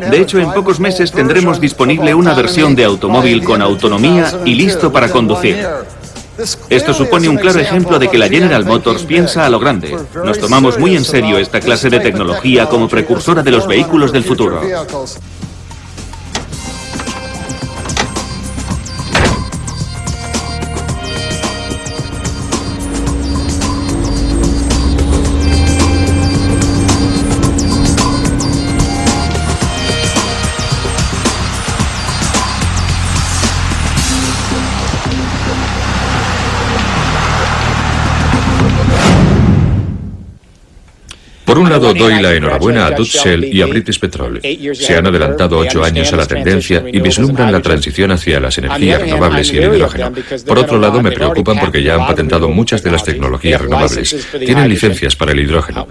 S5: De hecho, en pocos meses tendremos disponible una versión de automóvil con autonomía y listo para conducir. Esto supone un claro ejemplo de que la General Motors piensa a lo grande. Nos tomamos muy en serio esta clase de tecnología como precursora de los vehículos del futuro.
S2: Por un lado, doy la enhorabuena a Dutch Shell y a British Petroleum. Se han adelantado 8 años a la tendencia y vislumbran la transición hacia las energías renovables y el hidrógeno. Por otro lado, me preocupan porque ya han patentado muchas de las tecnologías renovables. Tienen licencias para el hidrógeno.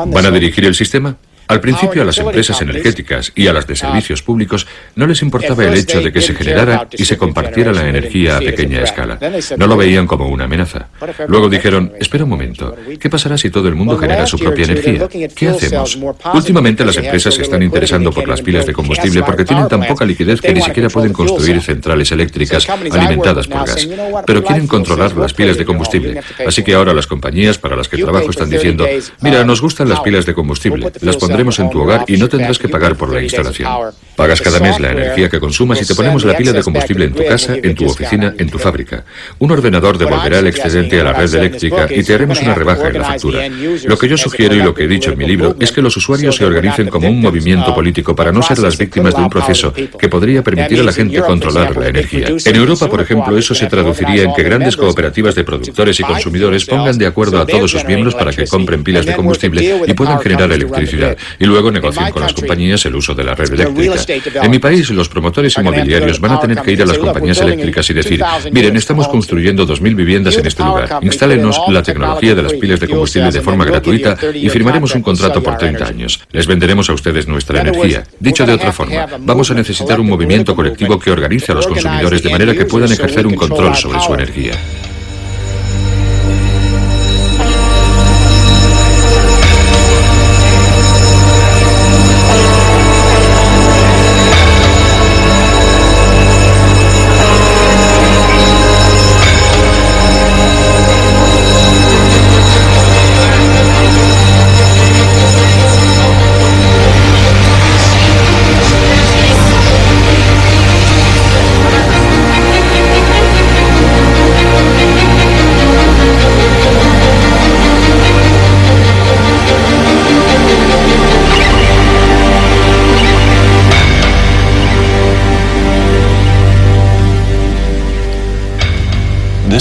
S2: ¿Van a dirigir el sistema? Al principio a las empresas energéticas y a las de servicios públicos no les importaba el hecho de que se generara y se compartiera la energía a pequeña escala. No lo veían como una amenaza. Luego dijeron, espera un momento, ¿qué pasará si todo el mundo genera su propia energía? ¿Qué hacemos? Últimamente las empresas se están interesando por las pilas de combustible porque tienen tan poca liquidez que ni siquiera pueden construir centrales eléctricas alimentadas por gas. Pero quieren controlar las pilas de combustible. Así que ahora las compañías para las que trabajo están diciendo, mira, nos gustan las pilas de combustible, las pondremos en tu hogar y no tendrás que pagar por la instalación. Pagas cada mes la energía que consumas y te ponemos la pila de combustible en tu casa, en tu oficina, en tu fábrica. Un ordenador devolverá el excedente a la red eléctrica y te haremos una rebaja en la factura. Lo que yo sugiero y lo que he dicho en mi libro es que los usuarios se organicen como un movimiento político para no ser las víctimas de un proceso que podría permitir a la gente controlar la energía. En Europa, por ejemplo, eso se traduciría en que grandes cooperativas de productores y consumidores pongan de acuerdo a todos sus miembros para que compren pilas de combustible y puedan generar electricidad. Y luego negocien con las compañías el uso de la red eléctrica. En mi país, los promotores inmobiliarios van a tener que ir a las compañías eléctricas y decir, miren, estamos construyendo 2000 viviendas en este lugar, instálenos la tecnología de las pilas de combustible de forma gratuita y firmaremos un contrato por 30 años. Les venderemos a ustedes nuestra energía. Dicho de otra forma, vamos a necesitar un movimiento colectivo que organice a los consumidores de manera que puedan ejercer un control sobre su energía.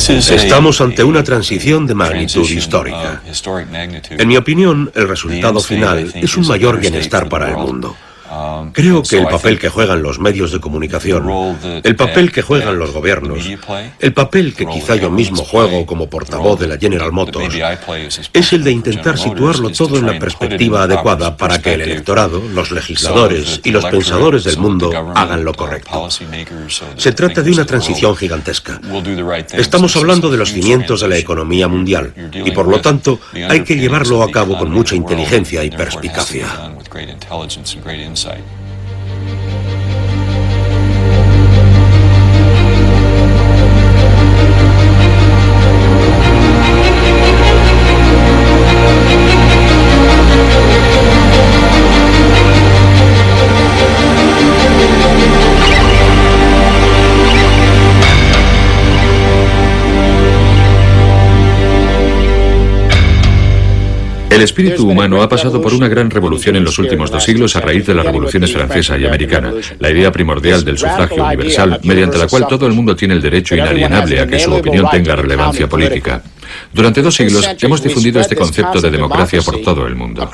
S4: Estamos ante una transición de magnitud histórica. En mi opinión, el resultado final es un mayor bienestar para el mundo. Creo que el papel que juegan los medios de comunicación, el papel que juegan los gobiernos, el papel que quizá yo mismo juego como portavoz de la General Motors, es el de intentar situarlo todo en la perspectiva adecuada para que el electorado, los legisladores y los pensadores del mundo hagan lo correcto. Se trata de una transición gigantesca. Estamos hablando de los cimientos de la economía mundial y por lo tanto hay que llevarlo a cabo con mucha inteligencia y perspicacia.
S2: El espíritu humano ha pasado por una gran revolución en los últimos 2 siglos a raíz de las revoluciones francesa y americana, la idea primordial del sufragio universal, mediante la cual todo el mundo tiene el derecho inalienable a que su opinión tenga relevancia política. Durante 2 siglos hemos difundido este concepto de democracia por todo el mundo.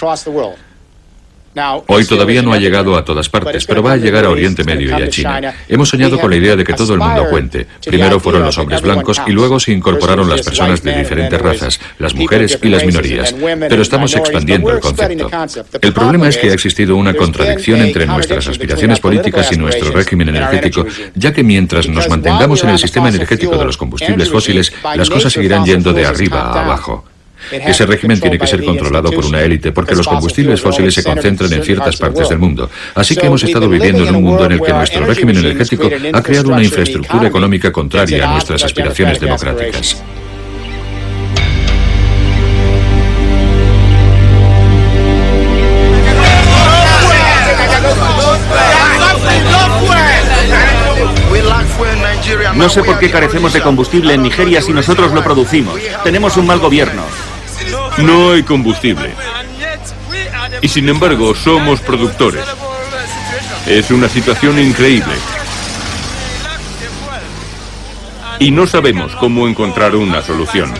S2: Hoy todavía no ha llegado a todas partes, pero va a llegar a Oriente Medio y a China. Hemos soñado con la idea de que todo el mundo cuente. Primero fueron los hombres blancos y luego se incorporaron las personas de diferentes razas, las mujeres y las minorías. Pero estamos expandiendo el concepto. El problema es que ha existido una contradicción entre nuestras aspiraciones políticas y nuestro régimen energético, ya que mientras nos mantengamos en el sistema energético de los combustibles fósiles, las cosas seguirán yendo de arriba a abajo. Ese régimen tiene que ser controlado por una élite porque los combustibles fósiles se concentran en ciertas partes del mundo. Así que hemos estado viviendo en un mundo en el que nuestro régimen energético ha creado una infraestructura económica contraria a nuestras aspiraciones democráticas.
S5: No sé por qué carecemos de combustible en Nigeria si nosotros lo producimos. Tenemos un mal gobierno.
S6: No hay combustible. Y sin embargo, somos productores. Es una situación increíble. Y no sabemos cómo encontrar una solución.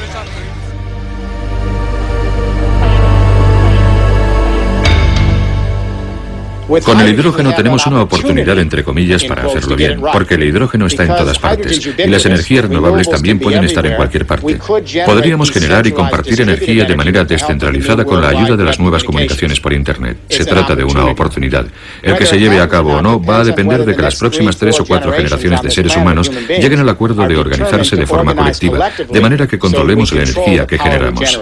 S2: Con el hidrógeno tenemos una oportunidad, entre comillas, para hacerlo bien, porque el hidrógeno está en todas partes y las energías renovables también pueden estar en cualquier parte. Podríamos generar y compartir energía de manera descentralizada con la ayuda de las nuevas comunicaciones por Internet. Se trata de una oportunidad. El que se lleve a cabo o no va a depender de que las próximas 3 o 4 generaciones de seres humanos lleguen al acuerdo de organizarse de forma colectiva, de manera que controlemos la energía que generamos.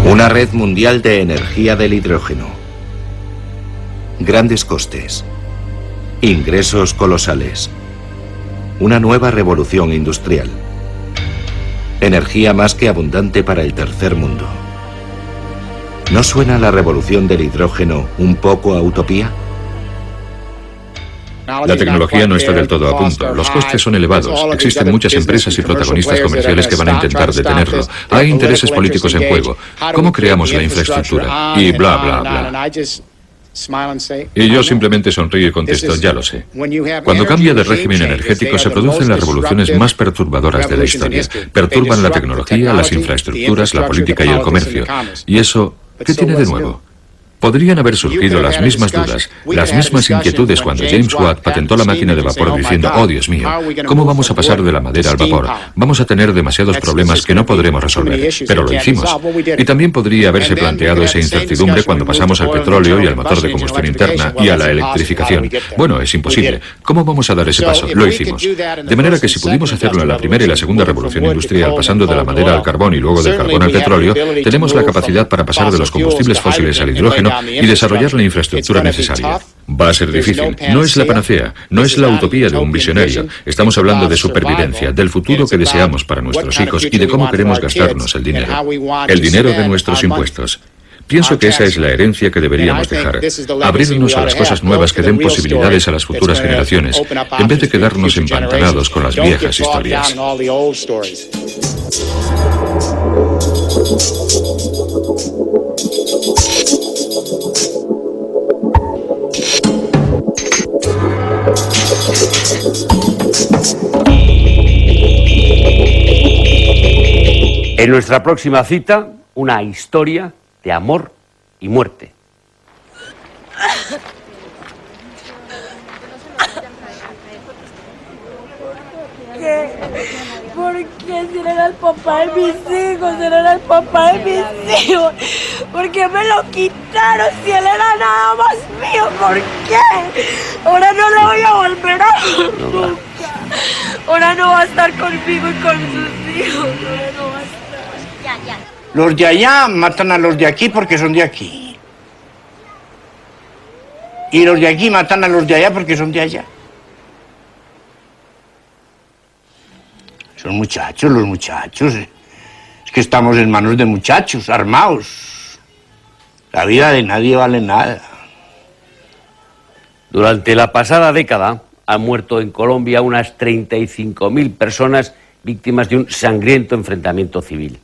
S3: Una red mundial de energía del hidrógeno. Grandes costes. Ingresos colosales. Una nueva revolución industrial. Energía más que abundante para el tercer mundo. ¿No suena la revolución del hidrógeno un poco a utopía?
S2: La tecnología no está del todo a punto. Los costes son elevados. Existen muchas empresas y protagonistas comerciales que van a intentar detenerlo. Hay intereses políticos en juego. ¿Cómo creamos la infraestructura? Y bla, bla, bla. Y yo simplemente sonrío y contesto, ya lo sé. Cuando cambia de régimen energético se producen las revoluciones más perturbadoras de la historia. Perturban la tecnología, las infraestructuras, la política y el comercio. Y eso, ¿qué tiene de nuevo? Podrían haber surgido las mismas dudas, las mismas inquietudes cuando James Watt patentó la máquina de vapor diciendo, oh Dios mío, ¿cómo vamos a pasar de la madera al vapor? Vamos a tener demasiados problemas que no podremos resolver, pero lo hicimos. Y también podría haberse planteado esa incertidumbre cuando pasamos al petróleo y al motor de combustión interna y a la electrificación. Bueno, es imposible. ¿Cómo vamos a dar ese paso? Lo hicimos. De manera que si pudimos hacerlo en la primera y la segunda revolución industrial, pasando de la madera al carbón y luego del carbón al petróleo, tenemos la capacidad para pasar de los combustibles fósiles al hidrógeno y desarrollar la infraestructura necesaria. Va a ser difícil. No es la panacea, no es la utopía de un visionario. Estamos hablando de supervivencia, del futuro que deseamos para nuestros hijos y de cómo queremos gastarnos el dinero de nuestros impuestos. Pienso que esa es la herencia que deberíamos dejar. Abrirnos a las cosas nuevas que den posibilidades a las futuras generaciones, en vez de quedarnos empantanados con las viejas historias.
S1: En nuestra próxima cita, una historia de amor y muerte.
S8: ¿Por qué? Si él era el papá de mis hijos, él era el papá de mis hijos. ¿Por qué me lo quitaron si él era nada más mío? ¿Por qué? Ahora no lo voy a volver a ver nunca. Ahora no va a estar conmigo y con sus hijos. Ahora no va a estar.
S9: Los de allá matan a los de aquí porque son de aquí. Y los de aquí matan a los de allá porque son de allá. Son muchachos, los muchachos. Es que estamos en manos de muchachos, armados. La vida de nadie vale nada.
S1: Durante la pasada década han muerto en Colombia unas 35.000 personas víctimas de un sangriento enfrentamiento civil.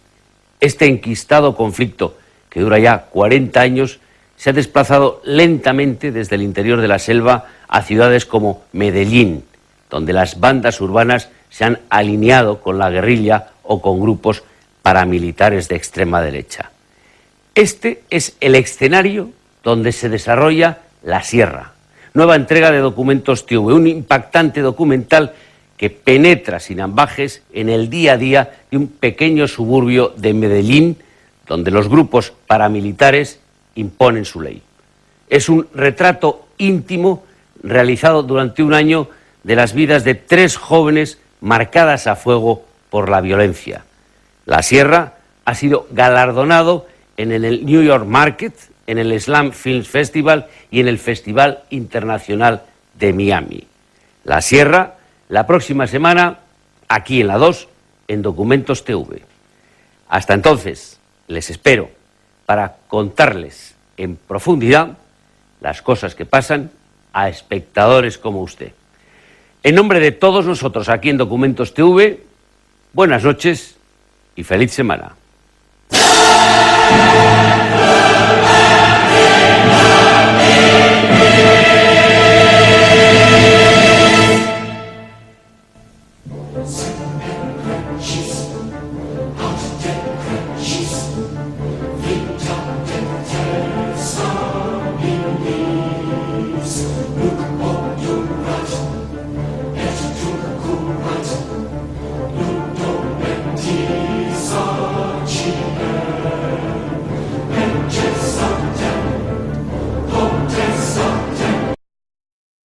S1: Este enquistado conflicto, que dura ya 40 años, se ha desplazado lentamente desde el interior de la selva a ciudades como Medellín, donde las bandas urbanas se han alineado con la guerrilla o con grupos paramilitares de extrema derecha. Este es el escenario donde se desarrolla La Sierra, nueva entrega de Documentos TV, un impactante documental que penetra sin ambages en el día a día de un pequeño suburbio de Medellín, donde los grupos paramilitares imponen su ley. Es un retrato íntimo realizado durante un año de las vidas de 3 jóvenes marcadas a fuego por la violencia. La Sierra ha sido galardonado en el New York Market, en el Slam Film Festival y en el Festival Internacional de Miami. La Sierra, la próxima semana, aquí en la 2, en Documentos TV. Hasta entonces, les espero para contarles en profundidad las cosas que pasan a espectadores como usted. En nombre de todos nosotros aquí en Documentos TV, buenas noches y feliz semana.